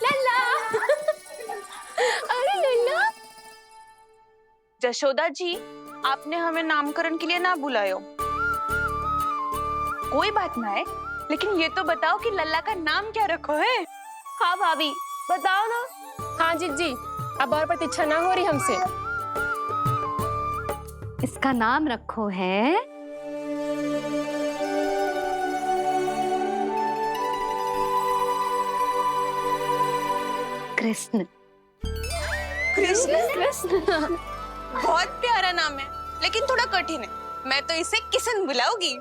लल्ला। अरे लल्ला। जशोदा जी, आपने हमें नामकरण के लिए ना बुलायो। कोई बात ना है, लेकिन ये तो बताओ कि लल्ला का नाम क्या रखो है? हाँ भाभी, बताओ ना। हाँ जीजी, अब और प्रतीक्षा ना हो रही हमसे। इसका नाम रखो है कृष्ण। कृष्ण? कृष्ण। बहुत प्यारा नाम है, लेकिन थोड़ा कठिन है। मैं तो इसे किशन बुलाऊंगी।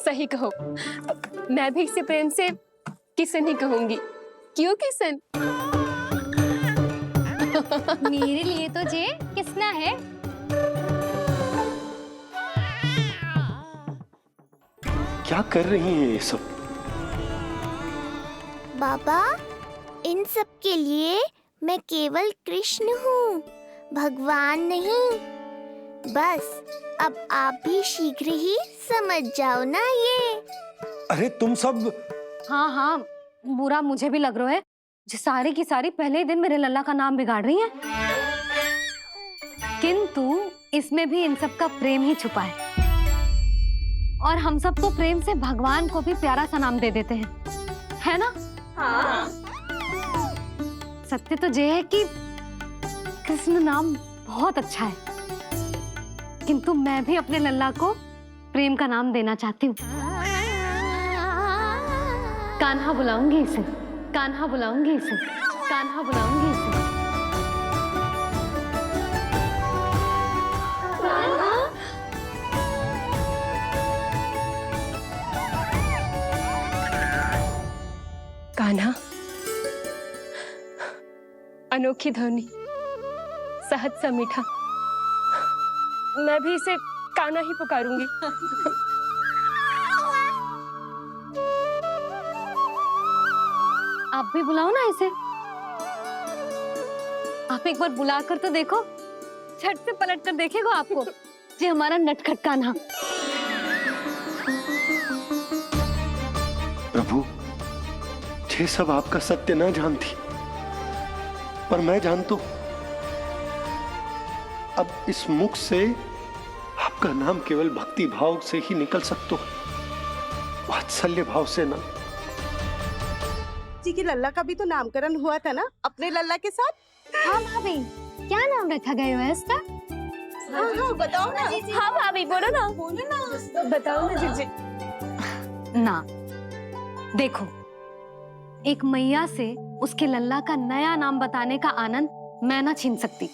सही कहो, मैं भी इसे प्रेम से किशन ही कहूंगी। क्यों किशन? मेरे लिए तो जे किसना है। क्या कर रही हैं ये सब? बाबा, इन सब के लिए मैं केवल कृष्ण हूँ, भगवान नहीं। बस अब आप भी शीघ्र ही समझ जाओ ना ये। अरे तुम सब हाँ हाँ, बुरा मुझे भी लग रहा है। जो सारी की सारी पहले ही दिन मेरे लल्ला का नाम बिगाड़ रही हैं। किंतु इसमें भी इन सब का प्रेम ही छुपा है। और हम सब तो प्रेम से भगवान को भी प्यारा सा नाम दे देते हैं, है ना? हाँ। सत्य तो ये है कि कृष्ण नाम बहुत अच्छा है, किंतु मैं भी अपने लल्ला को प्रेम का नाम देना चाहती हूँ। कान्हा बुलाऊंगी इसे, कान्हा बुलाऊंगी इसे, कान्हा बुलाऊंगी इसे। कान्हा, अनोखी ध्वनि, सहज सा मीठा। मैं भी इसे कान्हा ही पुकारूंगी। आप भी बुलाओ ना इसे। आप एक बार बुला कर तो देखो, झट से पलट कर देखेगा आपको ये हमारा नटखट कान्हा। प्रभु, ये सब आपका सत्य ना जानती, पर मैं जानता हूं। अब इस मुख से आपका नाम केवल भक्ति भाव से ही निकल सकता है, वात्सल्य भाव से ना। जी की लल्ला का भी तो नामकरण हुआ था ना अपने लल्ला के साथ। हाँ भाभी, क्या नाम रखा गया है इसका? हाँ, बताओ ना। हाँ भाभी, बोलो ना। बताओ ना जीजी। ना, देखो, एक मैया से उसके लल्ला का नया नाम बताने का आनंद मैं ना छीन सकती।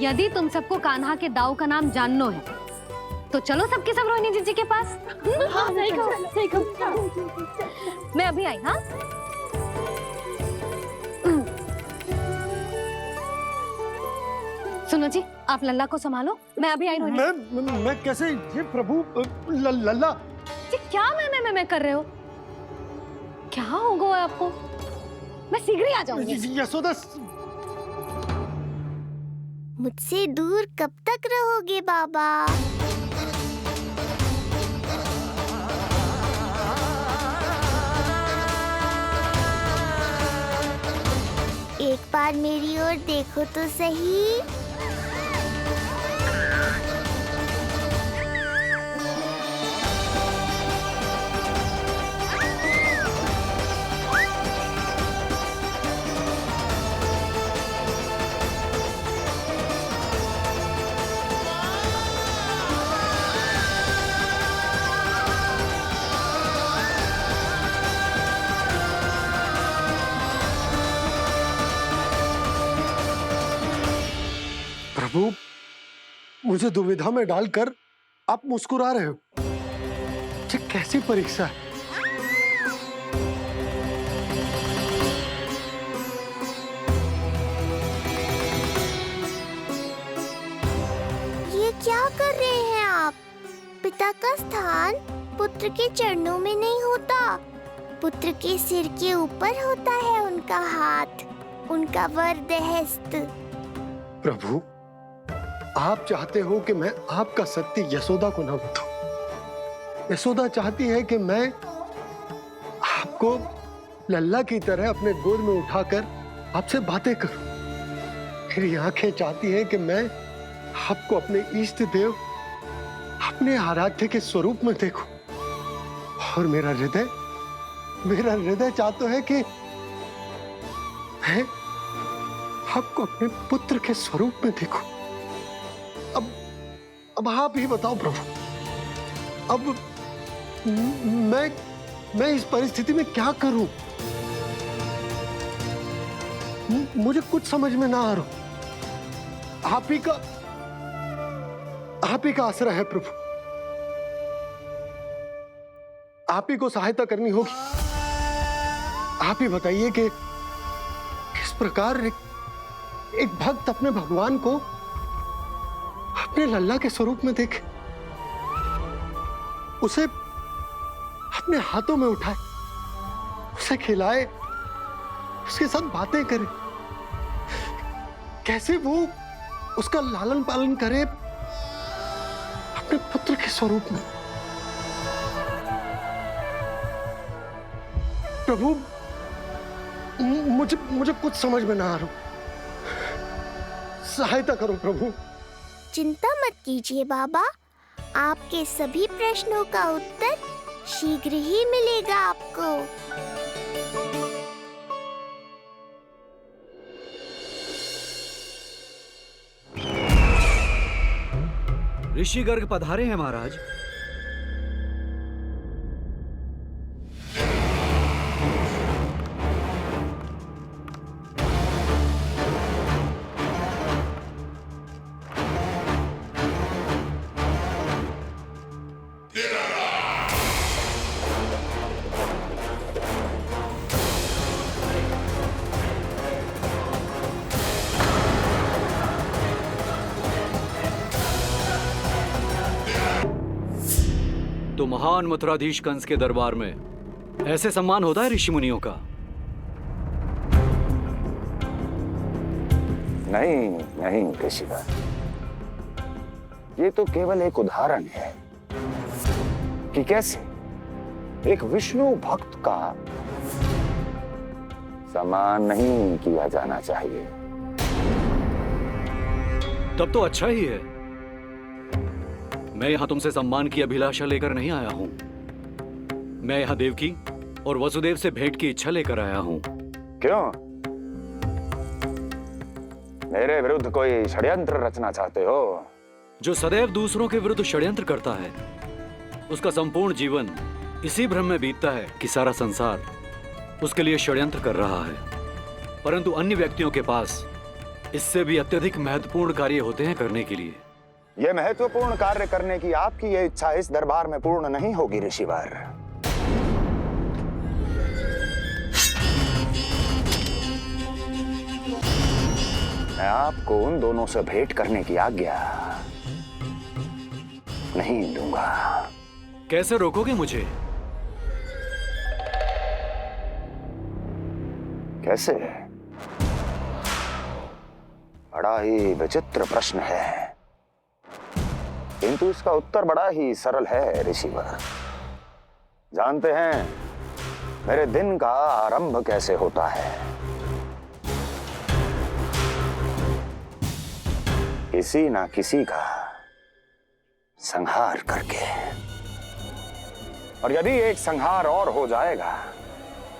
यदि तुम सबको कान्हा के दाऊ का नाम जानना है, तो चलो सबके सब रोहिणी जीजी के पास। हाँ, सही कहो, सही कहो। मैं अभी आई। हाँ, सुनो जी, आप लल्ला को संभालो, मैं अभी आई। रोहिणी, मैं कैसे? ये प्रभु, लल्ला। जी क्या मैं कर रहे हो? क्या हो गया आपको? मैं शीघ्र ही आ जाऊंगी। यशोदा, मुझसे दूर कब तक रहोगे बाबा? एक बार मेरी ओर देखो तो सही। प्रभु, मुझे दुविधा में डालकर आप मुस्कुरा रहे हो। ये कैसी परीक्षा है? ये क्या कर रहे हैं आप? पिता का स्थान पुत्र के चरणों में नहीं होता, पुत्र के सिर के ऊपर होता है उनका हाथ, उनका वरदहस्त। प्रभु, आप चाहते हो कि मैं आपका सत्य यशोदा को न बताऊं। यशोदा चाहती है कि मैं आपको लल्ला की तरह अपने गोद में उठाकर आपसे बातें करूं। मेरी आंखें चाहती हैं कि मैं आपको अपने इष्ट देव, अपने आराध्य के स्वरूप में देखूं। और मेरा हृदय चाहता है कि मैं आपको अपने पुत्र के स्वरूप में देखूं। अब आप ही बताओ प्रभु, अब मैं इस परिस्थिति में क्या करूं? मुझे कुछ समझ में ना आ रहा। आप ही का आसरा है प्रभु। आप ही को सहायता करनी होगी। आप ही बताइए कि किस प्रकार एक भक्त अपने भगवान को अपने लल्ला के स्वरूप में देखे, उसे अपने हाथों में उठाए, उसे खिलाए, उसके साथ बातें करे, कैसे वो उसका लालन पालन करे अपने पुत्र के स्वरूप में। प्रभु, मुझे कुछ समझ में ना आ रहा। सहायता करो प्रभु। चिंता मत कीजिए बाबा, आपके सभी प्रश्नों का उत्तर शीघ्र ही मिलेगा आपको। ऋषि गर्ग पधारे हैं महाराज। तो महान मथुराधीश कंस के दरबार में ऐसे सम्मान होता है ऋषि मुनियों का? नहीं नहीं ऋषिवर, ये तो केवल एक उदाहरण है कि कैसे एक विष्णु भक्त का सम्मान नहीं किया जाना चाहिए। तब तो अच्छा ही है। मैं यहां तुमसे सम्मान की अभिलाषा लेकर नहीं आया हूं। मैं यहां देवकी और वसुदेव से भेंट की इच्छा लेकर आया हूं। क्यों? मेरे विरुद्ध कोई षड्यंत्र रचना चाहते हो? जो सदैव दूसरों के विरुद्ध षड्यंत्र करता है, उसका संपूर्ण जीवन इसी भ्रम में बीतता है कि सारा संसार उसके लिए षड्यंत्र कर रहा है। परंतु अन्य व्यक्तियों के पास इससे भी अत्यधिक महत्वपूर्ण कार्य होते हैं करने के लिए। यह महत्वपूर्ण कार्य करने की आपकी यह इच्छा इस दरबार में पूर्ण नहीं होगी ऋषिवर। मैं आपको उन दोनों से भेंट करने की आज्ञा नहीं दूंगा। कैसे रोकोगे मुझे? कैसे? बड़ा ही विचित्र प्रश्न है, किंतु इसका उत्तर बड़ा ही सरल है ऋषिवर। जानते हैं मेरे दिन का आरंभ कैसे होता है? किसी ना किसी का संहार करके। और यदि एक संहार और हो जाएगा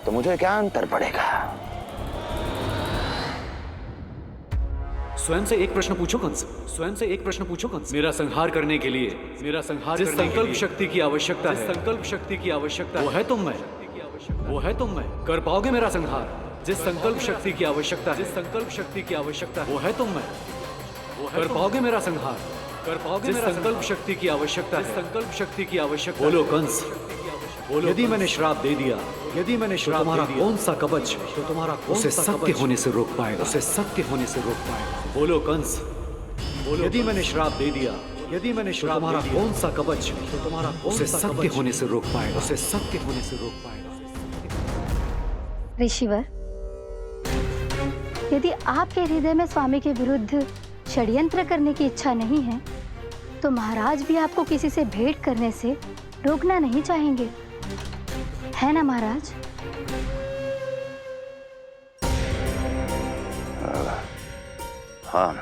तो मुझे क्या अंतर पड़ेगा? स्वयं से एक प्रश्न पूछो कंस। स्वयं से एक प्रश्न पूछो कंस। मेरा संहार करने के लिए, जिस संकल्प शक्ति की आवश्यकता है, संकल्प शक्ति की आवश्यकता वो है तुम में, वो है तुम में। कर पाओगे मेरा संहार? जिस संकल्प शक्ति की आवश्यकता है, जिस संकल्प शक्ति की आवश्यकता वो है तुम में, कर पाओगे मेरा संहार? कर पाओगे मेरा संकल्प शक्ति की आवश्यकता है, संकल्प शक्ति की आवश्यकता। बोलो कंस, बोलो। यदि मैंने श्राप दे दिया, यदि मैंने श्राप दे दिया, कौन सा कवच तो तुम्हारा उसे सत्य होने से रोक पाएगा? उसे सत्य होने से रोक पाएगा? बोलो कंस, बोलो। यदि मैंने श्राप दे दिया, यदि मैंने श्राप दे दिया, कौन सा कवच तो तुम्हारा उसे सत्य होने से रोक पाएगा? उसे सत्य होने से रोक पाएगा? ऋषिवर, यदि आपके हृदय में स्वामी के विरुद्ध षड्यंत्र करने की इच्छा नहीं है, तो महाराज भी आपको किसी से भेंट करने से रोकना नहीं चाहेंगे, है ना महाराज? हाँ,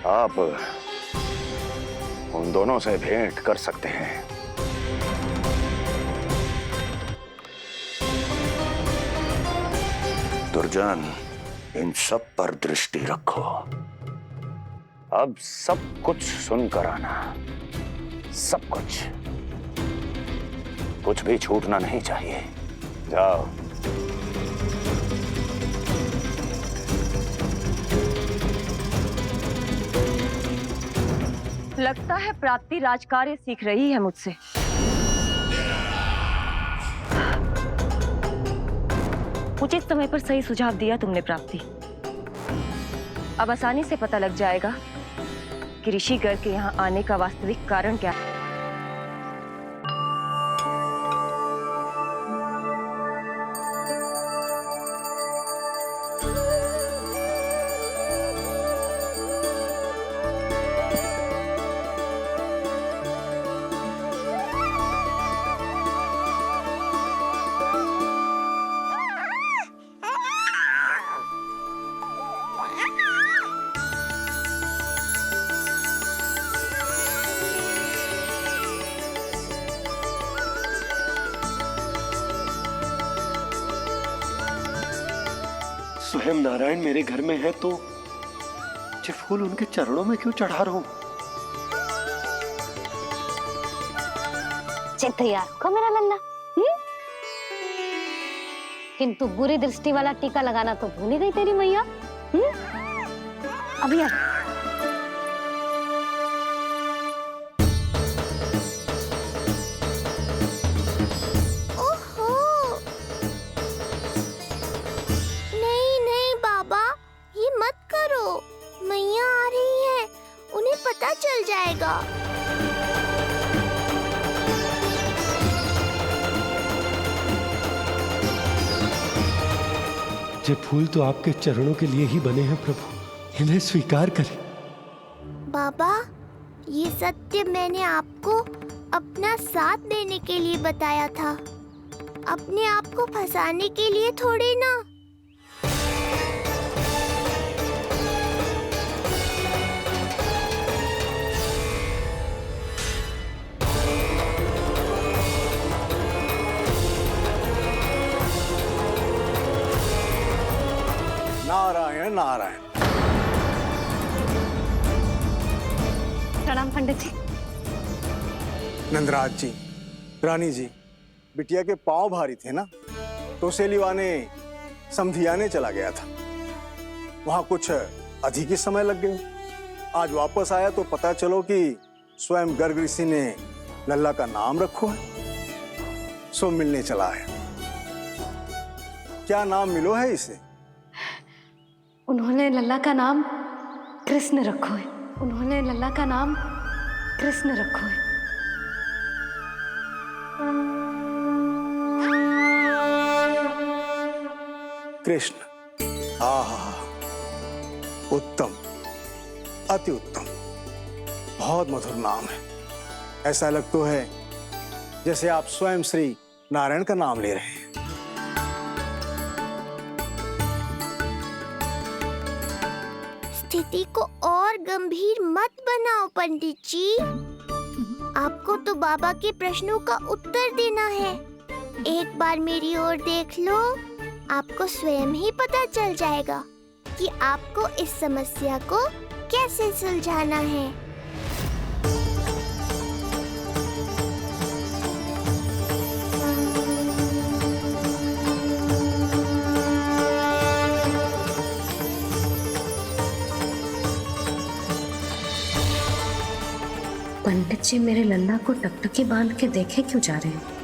आप उन दोनों से भेंट कर सकते हैं। दुर्जन, इन सब पर दृष्टि रखो। अब सब कुछ सुनकर आना, सब कुछ भी छूटना नहीं चाहिए। जाओ। लगता है प्राप्ति राजकार्य सीख रही है मुझसे। उचित समय पर सही सुझाव दिया तुमने प्राप्ति। अब आसानी से पता लग जाएगा कि ऋषिगढ़ के यहाँ आने का वास्तविक कारण क्या है। स्वयं नारायण मेरे घर में है तो ये फूल उनके चरणों में क्यों चढ़ा रहा हूं? तैयार होगा मेरा लल्ला। किंतु बुरी दृष्टि वाला टीका लगाना तो भूल ही गई तेरी मैया। अभी आ। ओहो, नहीं बाबा, ये मत करो। मैया आ रही है, उन्हें पता चल जाएगा। ये फूल तो आपके चरणों के लिए ही बने हैं प्रभु, इन्हें स्वीकार करें। बाबा, ये सत्य मैंने आपको अपना साथ देने के लिए बताया था, अपने आप को फंसाने के लिए थोड़ी ना। नारायण नारायण। प्रणाम पंडित जी। नंदराज जी, रानी जी, बिटिया के पांव भारी थे ना, तो सेलिवाने समधियाने चला गया था। वहां कुछ अधिक ही समय लग गए। आज वापस आया तो पता चलो कि स्वयं गर्ग ऋषि ने लल्ला का नाम रखो है, सो मिलने चला है। क्या नाम मिलो है इसे? उन्होंने लल्ला का नाम कृष्ण रखो है। उन्होंने लल्ला का नाम कृष्ण रखो है। कृष्ण। आहा, उत्तम, अति उत्तम, बहुत मधुर नाम है। ऐसा लग तो है जैसे आप स्वयं श्री नारायण का नाम ले रहे हैं। स्थिति को और गंभीर मत बनाओ पंडित जी। आपको तो बाबा के प्रश्नों का उत्तर देना है। एक बार मेरी ओर देख लो, आपको स्वयं ही पता चल जाएगा कि आपको इस समस्या को कैसे सुलझाना है। पंडित जी मेरे लल्ला को टकटकी बांध के देखे क्यों जा रहे हैं?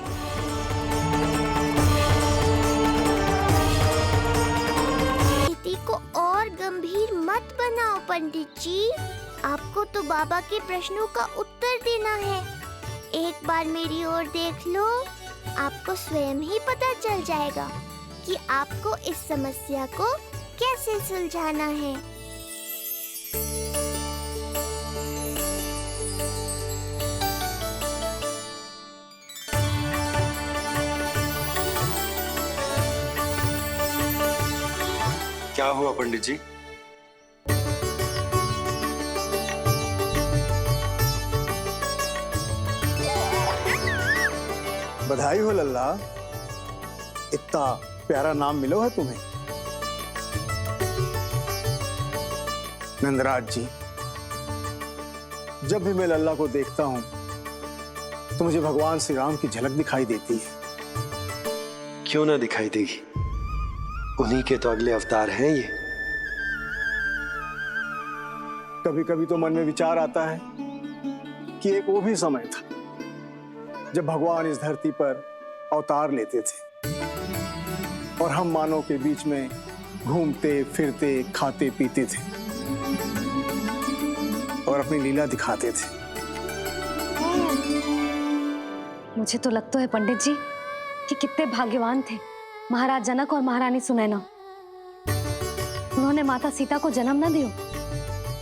स्थिति को और गंभीर मत बनाओ पंडित जी। आपको तो बाबा के प्रश्नों का उत्तर देना है। एक बार मेरी ओर देख लो, आपको स्वयं ही पता चल जाएगा कि आपको इस समस्या को कैसे सुलझाना है। क्या हुआ पंडित जी? बधाई हो लल्ला, इतना प्यारा नाम मिलो है तुम्हें। नंदराज जी, जब भी मैं लल्ला को देखता हूं तो मुझे भगवान श्री राम की झलक दिखाई देती है। क्यों ना दिखाई देगी, उन्हीं के तो अगले अवतार हैं ये। कभी कभी तो मन में विचार आता है कि एक वो भी समय था जब भगवान इस धरती पर अवतार लेते थे और हम मानव के बीच में घूमते फिरते खाते पीते थे और अपनी लीला दिखाते थे। मुझे तो लगता है पंडित जी कि कितने भाग्यवान थे महाराज जनक और महारानी सुनैना। उन्होंने माता सीता को जन्म न दियो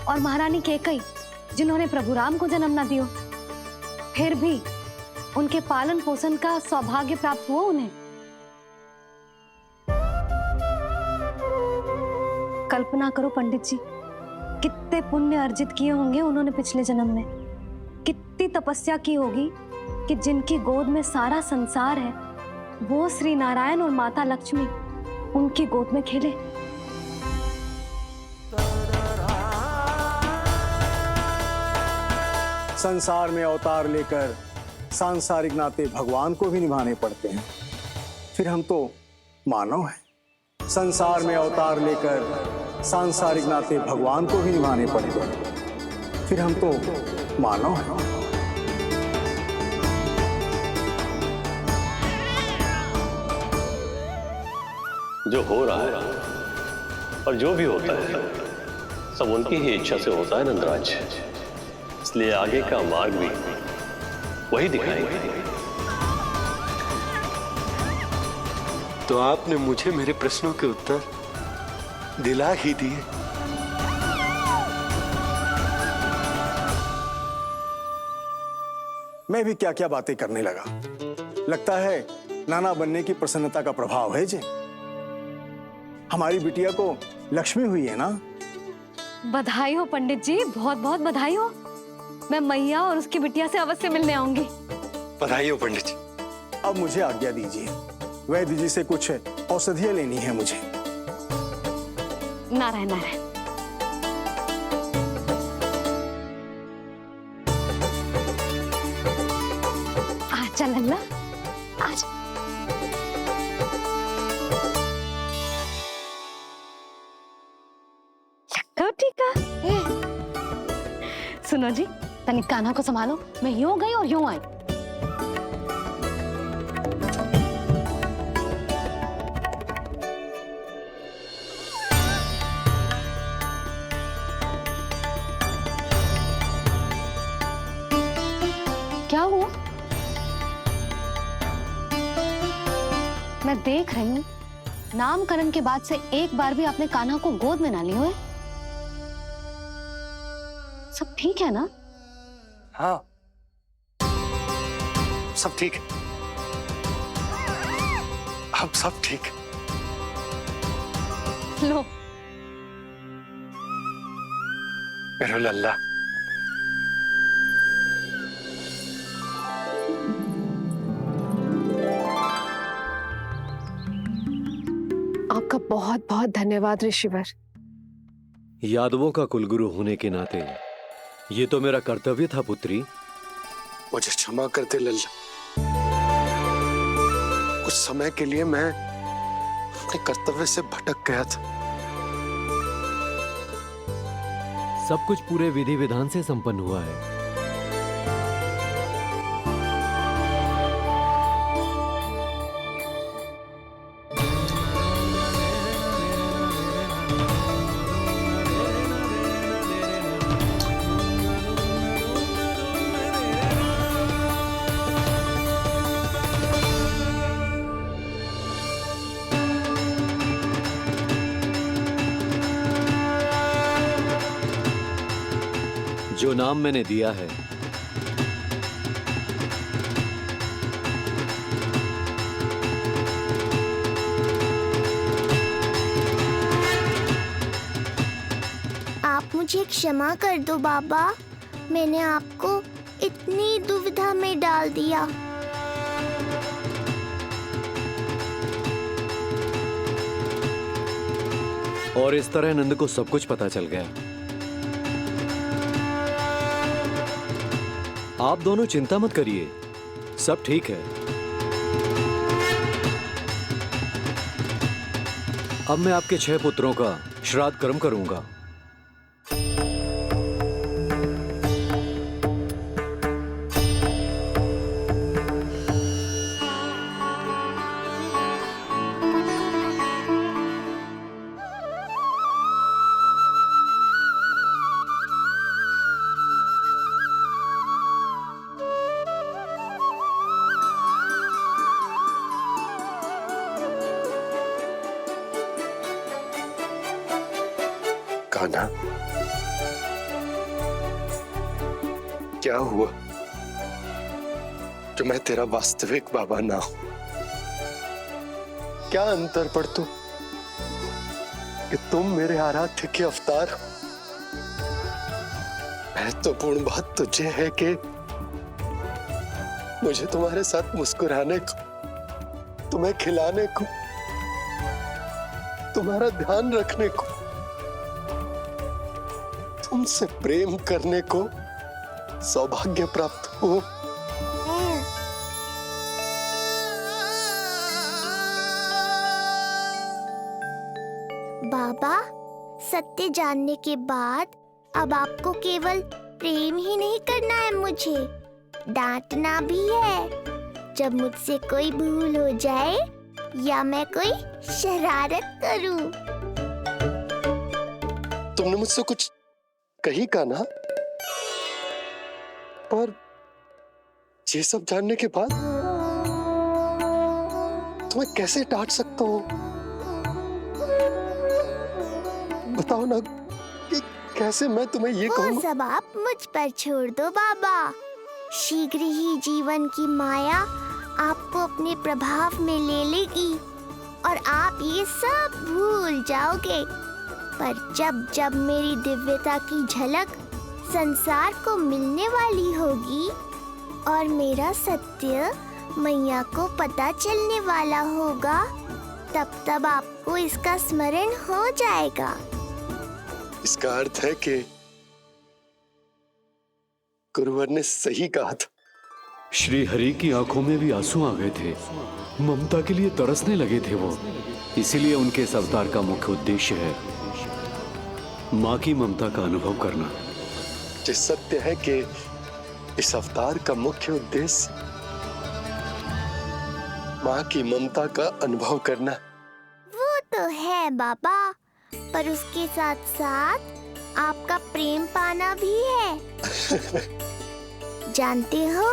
और महारानी कैकई जिन्होंने प्रभु राम को जन्म न दियो, फिर भी उनके पालन पोषण का सौभाग्य प्राप्त हुआ उन्हें। कल्पना करो पंडित जी, कितने पुण्य अर्जित किए होंगे उन्होंने पिछले जन्म में, कितनी तपस्या की होगी कि जिनकी गोद में सारा संसार है वो श्री नारायण और माता लक्ष्मी उनकी गोद में खेले। संसार में अवतार लेकर सांसारिक नाते भगवान को भी निभाने पड़ते हैं, फिर हम तो मानव हैं। संसार में अवतार लेकर सांसारिक नाते भगवान को भी निभाने पड़ते हैं, फिर हम तो मानव हैं। जो हो रहा है और जो भी होता है सब उनकी ही इच्छा से होता है नंदराज, इसलिए आगे का मार्ग भी वही दिखाएंगे। तो आपने मुझे मेरे प्रश्नों के उत्तर दिला ही दिए। मैं भी क्या क्या बातें करने लगा। लगता है नाना बनने की प्रसन्नता का प्रभाव है जी। हमारी बिटिया को लक्ष्मी हुई है ना। बधाई हो पंडित जी, बहुत बहुत बधाई हो। मैं मैया और उसकी बिटिया से अवश्य मिलने आऊंगी। बधाई हो पंडित जी। अब मुझे आज्ञा दीजिए, वैद्य जी से कुछ औषधियां लेनी है मुझे। नारायण नारायण। आजा लल्ला, आजा। ठीक है। सुनो जी, तनिक कान्हा को संभालो, मैं यूं गई और यूं आई। क्या हुआ? मैं देख रही हूँ नामकरण के बाद से एक बार भी आपने कान्हा को गोद में ना लिया है। सब ठीक है ना? हाँ, सब ठीक है। अब सब ठीक है। लो मेरा लल्ला। आपका बहुत बहुत धन्यवाद ऋषिवर। यादवों का कुलगुरु होने के नाते ये तो मेरा कर्तव्य था पुत्री। मुझे क्षमा कर दे लल्ला, कुछ समय के लिए मैं अपने कर्तव्य से भटक गया था। सब कुछ पूरे विधि विधान से संपन्न हुआ है। जो नाम मैंने दिया है मुझे क्षमा कर दो बाबा, मैंने आपको इतनी दुविधा में डाल दिया। और इस तरह नंद को सब कुछ पता चल गया। आप दोनों चिंता मत करिए, सब ठीक है। अब मैं आपके 6 पुत्रों का श्राद्ध कर्म करूंगा। कान्हा, क्या हुआ जो मैं तेरा वास्तविक बाबा ना हूं? क्या अंतर पड़ता कि तुम मेरे आराध्य के अवतार हो? महत्वपूर्ण बात तुझे है कि मुझे तुम्हारे साथ मुस्कुराने को, तुम्हें खिलाने को, तुम्हारा ध्यान रखने को, तुमसे प्रेम करने को सौभाग्य प्राप्त हो। बाबा, सत्य जानने के बाद अब आपको केवल प्रेम ही नहीं करना है, मुझे डांटना भी है जब मुझसे कोई भूल हो जाए या मैं कोई शरारत करूं। तुमने मुझसे कुछ कही कान्हा, पर ये सब जानने के बाद तुम्हें कैसे डांट सकता हूँ? बताओ ना कि कैसे मैं तुम्हें ये कहूँ? वो सब आप मुझ पर छोड़ दो बाबा। शीघ्र ही जीवन की माया आपको अपने प्रभाव में ले लेगी और आप ये सब भूल जाओगे। पर जब जब मेरी दिव्यता की झलक संसार को मिलने वाली होगी और मेरा सत्य मैया को पता चलने वाला होगा, तब तब आपको इसका स्मरण हो जाएगा। इसका अर्थ है कि गुरुवर ने सही कहा था। श्री हरि की आंखों में भी आंसू आ गए थे, ममता के लिए तरसने लगे थे वो। इसीलिए उनके इस अवतार का मुख्य उद्देश्य है माँ की ममता का अनुभव करना। जो सत्य है कि इस अवतार का मुख्य उद्देश्य माँ की ममता का अनुभव करना। वो तो है बाबा, पर उसके साथ साथ आपका प्रेम पाना भी है। जानते हो,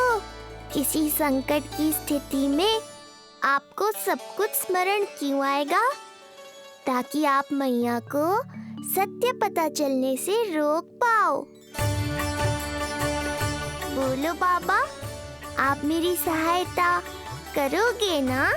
किसी संकट की स्थिति में आपको सब कुछ स्मरण क्यों आएगा? ताकि आप मैया को सत्य पता चलने से रोक पाओ। बोलो बाबा, आप मेरी सहायता करोगे ना?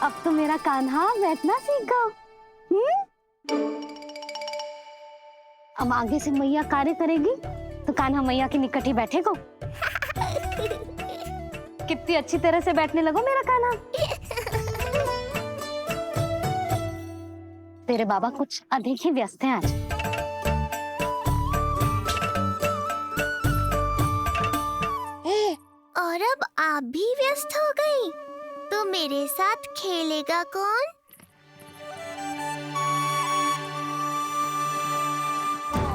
अब तो मेरा कान्हा बैठना सीख गया। अब आगे से मैया कार्य करेगी तो कान्हा मैया के निकट ही बैठेगा। कितनी अच्छी तरह से बैठने लगो मेरा कान्हा। तेरे बाबा कुछ अधिक ही व्यस्त हैं आज। और अब आप भी व्यस्त हो गई, तो मेरे साथ खेलेगा कौन?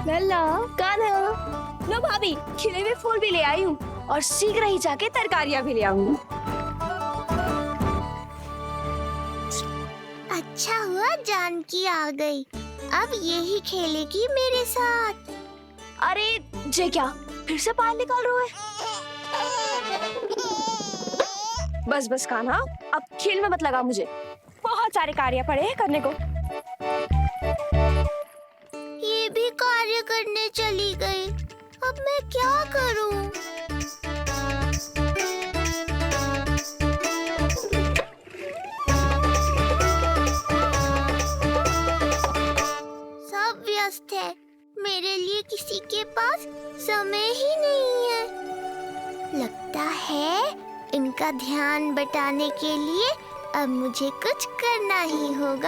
लल्ला, कान्हा, लो भाभी, खिले हुए फूल भी ले आई हूँ और शीघ्र ही जाके तरकारियाँ भी ले आऊंगी। देखा जानकी आ गई। अब यही खेलेगी मेरे साथ। अरे जे क्या फिर से पायल निकाल रहे हो? बस बस कान्हा, अब खेल में मत लगा मुझे। बहुत सारे कार्य पड़े हैं करने को। ये भी कार्य करने चली गई। अब मैं क्या करूं? सब व्यस्त है, मेरे लिए किसी के पास समय ही नहीं है। लगता है इनका ध्यान बटाने के लिए अब मुझे कुछ करना ही होगा।